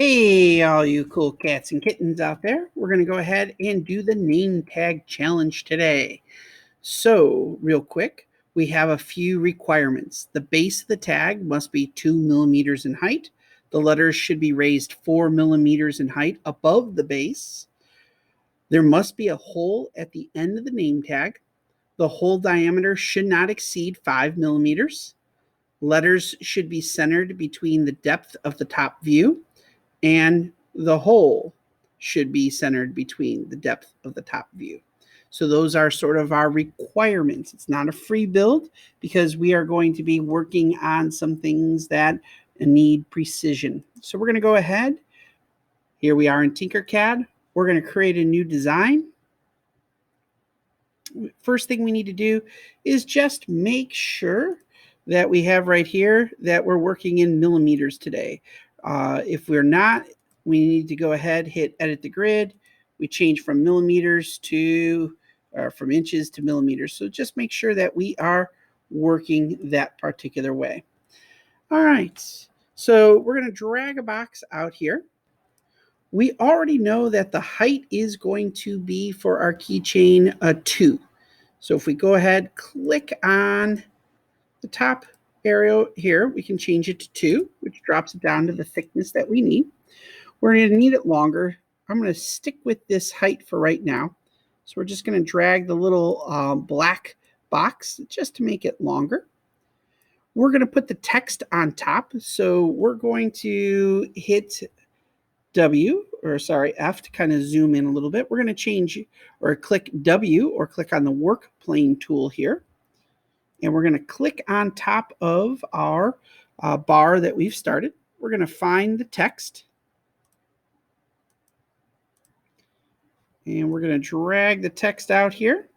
Hey, all you cool cats and kittens out there. We're going to go ahead and do the name tag challenge today. So, real quick, we have a few requirements. The base of the tag must be 2 millimeters in height. The letters should be raised 4 millimeters in height above the base. There must be a hole at the end of the name tag. The hole diameter should not exceed 5 millimeters. Letters should be centered between the depth of the top view, and the hole should be centered between the depth of the top view. So those are sort of our requirements. It's not a free build because we are going to be working on some things that need precision. So we're going to go ahead. Here we are in TinkerCAD. We're going to create a new design. First thing we need to do is just make sure that we have right here that we're working in millimeters today. If we're not, we need to go ahead, hit edit the grid. We change from millimeters to, from inches to millimeters. So just make sure that we are working that particular way. All right, so we're going to drag a box out here. We already know that the height is going to be for our keychain a 2. So if we go ahead, click on the top arrow here, we can change it to 2, which drops it down to the thickness that we need. We're going to need it longer. I'm going to stick with this height for right now. So we're just going to drag the little black box just to make it longer. We're going to put the text on top. So we're going to hit F to kind of zoom in a little bit. We're going to change or click W or click on the work plane tool here. And we're going to click on top of our bar that we've started. We're going to find the text. And we're going to drag the text out here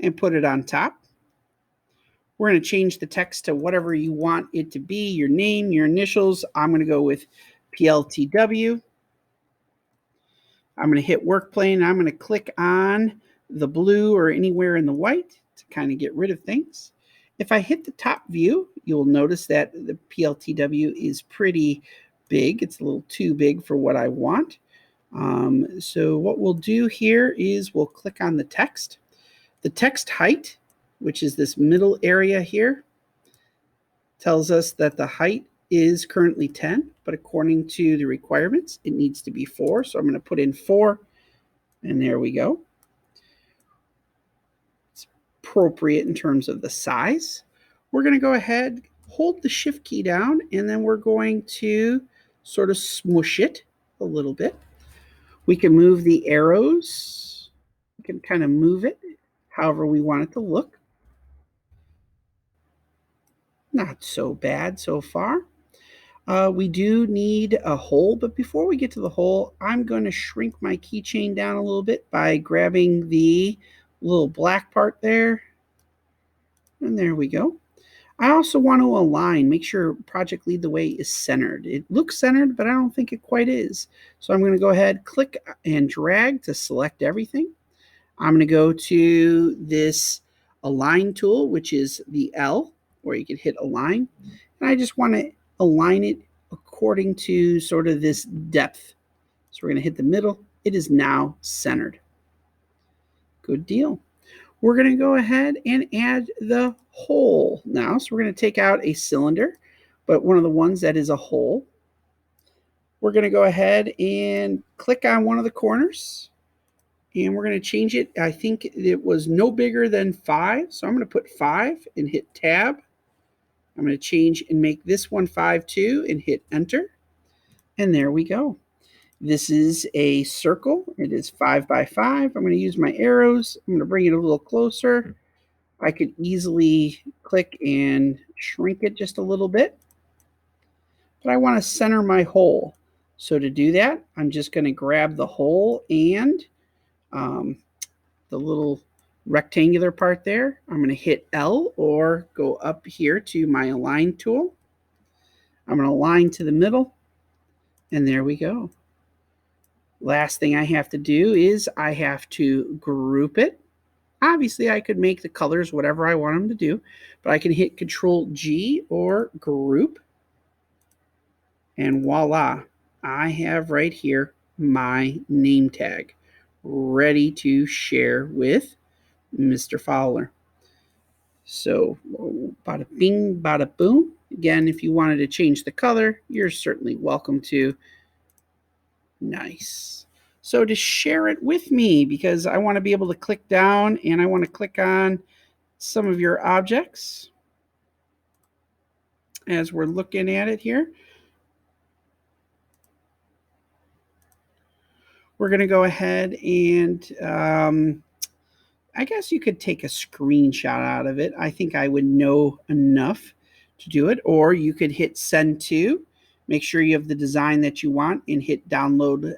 and put it on top. We're going to change the text to whatever you want it to be, your name, your initials. I'm going to go with PLTW. I'm going to hit work plane. I'm going to click on the blue or anywhere in the white to kind of get rid of things. If I hit the top view, you'll notice that the PLTW is pretty big. It's a little too big for what I want. So what we'll do here is we'll click on the text. The text height, which is this middle area here, tells us that the height is currently 10, but according to the requirements, it needs to be 4. So I'm going to put in 4, and there we go. It's appropriate in terms of the size. We're going to go ahead, hold the shift key down, and then we're going to sort of smush it a little bit. We can move the arrows. We can kind of move it however we want it to look. Not so bad so far. We do need a hole, but before we get to the hole, I'm going to shrink my keychain down a little bit by grabbing the little black part there. And there we go. I also want to align, make sure Project Lead the Way is centered. It looks centered, but I don't think it quite is. So I'm going to go ahead, click and drag to select everything. I'm going to go to this Align tool, which is the L, where you can hit Align. And I just want to align it according to sort of this depth. So we're going to hit the middle. It is now centered. Good deal. We're going to go ahead and add the hole now. So we're going to take out a cylinder, but one of the ones that is a hole. We're going to go ahead and click on one of the corners, and we're going to change it. I think it was no bigger than 5. So I'm going to put 5 and hit Tab. I'm going to change and make this one 5 too and hit Enter. And there we go. This is a circle. It is 5 by 5. I'm going to use my arrows. I'm going to bring it a little closer. I could easily click and shrink it just a little bit. But I want to center my hole. So to do that, I'm just going to grab the hole and the little rectangular part there. I'm going to hit L or go up here to my Align tool. I'm going to align to the middle, and there we go. Last thing I have to do is I have to group it. Obviously, I could make the colors whatever I want them to do, but I can hit Control G or group, and voila. I have right here my name tag ready to share with Mr. Fowler. So bada bing, bada boom. Again, if you wanted to change the color, you're certainly welcome to. Nice. So to share it with me, because I want to be able to click down and I want to click on some of your objects as we're looking at it here. We're going to go ahead and I guess you could take a screenshot out of it. I think I would know enough to do it. Or you could hit send to, make sure you have the design that you want, and hit download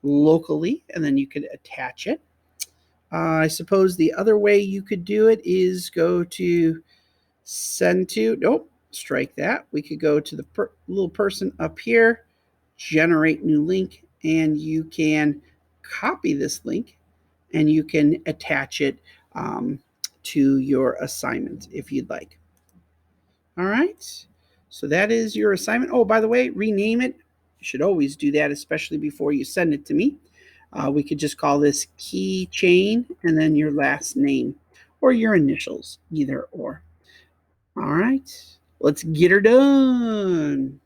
locally, and then you could attach it. I suppose the other way you could do it is go to send to, nope, strike that. We could go to the little person up here, generate new link, and you can copy this link and you can attach it um, to your assignment if you'd like. All right. So that is your assignment. Oh, by the way, rename it. You should always do that, especially before you send it to me. We could just call this keychain and then your last name or your initials, either or. All right. Let's get her done.